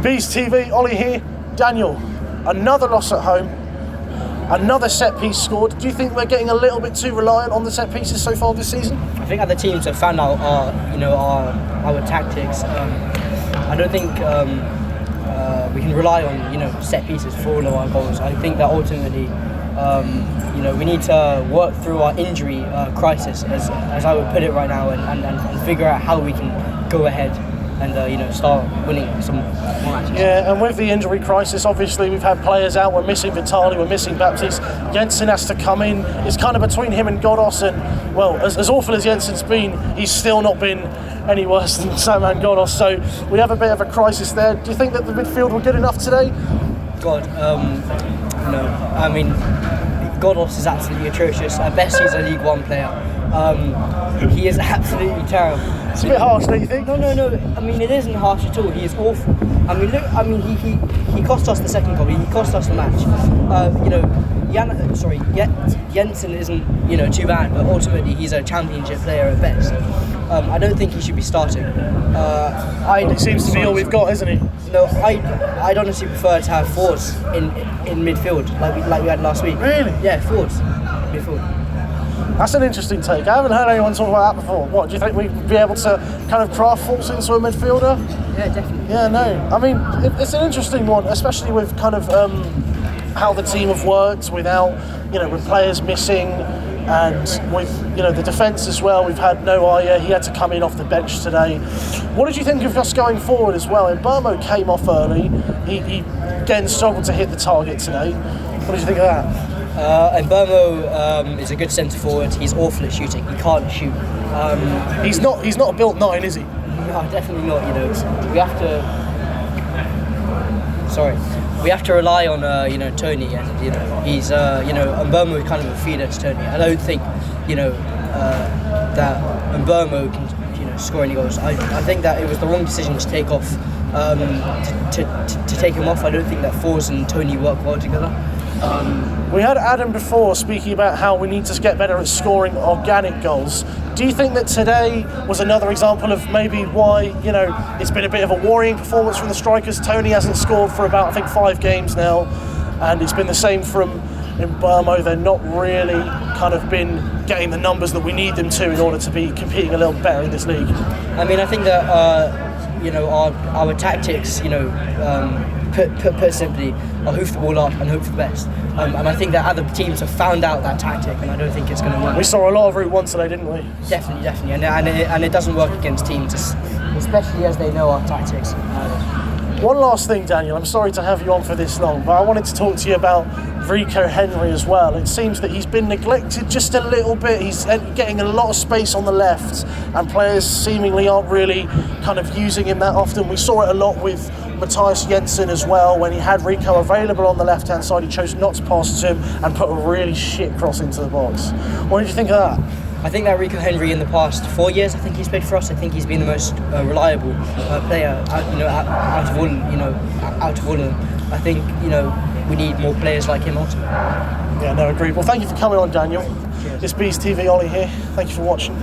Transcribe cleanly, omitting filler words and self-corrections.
BeesTV, Ollie here. Daniel, another loss at home, another set piece scored. Do you think we're getting a little bit too reliant on the set pieces so far this season? I think other teams have found out our tactics. I don't think we can rely on set pieces for all of our goals. I think that ultimately we need to work through our injury crisis, as I would put it right now, and figure out how we can go ahead and start winning some more matches. Yeah, and with the injury crisis, obviously we've had players out. We're missing Vitali, we're missing Baptiste. Jensen has to come in. It's kind of between him and Godos, and well, as awful as Jensen's been, he's still not been any worse than Saman Godos. So we have a bit of a crisis there. Do you think that the midfield were good enough today? God, no. I mean, Godos is absolutely atrocious. At best, he's a League One player. He is absolutely terrible. It's a bit harsh, don't you think? No. I mean, it isn't harsh at all. He is awful. I mean, look. I mean, he cost us the second goal. He cost us the match. Jensen isn't too bad, but ultimately he's a championship player at best. I don't think he should be starting. It seems to be all we've got, isn't he? No, I'd honestly prefer to have forwards in midfield, like we had last week. Really? Yeah, forwards, midfield. That's an interesting take. I haven't heard anyone talk about that before. What, do you think we'd be able to kind of craft forwards into a midfielder? Yeah, definitely. Yeah, no. I mean, it's an interesting one, especially with kind of how the team have worked without, with players missing, and with the defence as well. We've had no Aya. He had to come in off the bench today. What did you think of us going forward as well? And Burmo came off early. He again struggled to hit the target today. What did you think of that? And Burmo is a good centre forward. He's awful at shooting. He can't shoot. He's not a built 9, is he? No, definitely not. We have to. Sorry. We have to rely on Tony, and he's and Burmo is kind of a feeder to Tony. I don't think that Burmo can score any goals. I think that it was the wrong decision to take off to take him off. I don't think that Fours and Tony work well together. We had Adam before speaking about how we need to get better at scoring organic goals. Do you think that today was another example of maybe why, it's been a bit of a worrying performance from the strikers? Tony hasn't scored for about, I think, 5 games now, and it's been the same from in Burmo. They're not really kind of been getting the numbers that we need them to in order to be competing a little better in this league. I mean, I think that, our tactics, put simply, are hoof the ball up and hope for the best. And I think that other teams have found out that tactic, and I don't think it's going to work. We saw a lot of Route 1 today, didn't we? Definitely. And it doesn't work against teams, especially as they know our tactics. One last thing, Daniel. I'm sorry to have you on for this long, but I wanted to talk to you about Rico Henry as well. It seems that he's been neglected just a little bit. He's getting a lot of space on the left, and players seemingly aren't really kind of using him that often. We saw it a lot with Matthias Jensen as well. When he had Rico available on the left-hand side, he chose not to pass to him and put a really shit cross into the box. What did you think of that? I think that Rico Henry in the past 4 years, I think he's played for us. I think he's been the most reliable player, out of all of them. I think we need more players like him ultimately. Yeah, no, agreed. Well, thank you for coming on, Daniel. Cheers. It's BeesTV, Ollie here. Thank you for watching.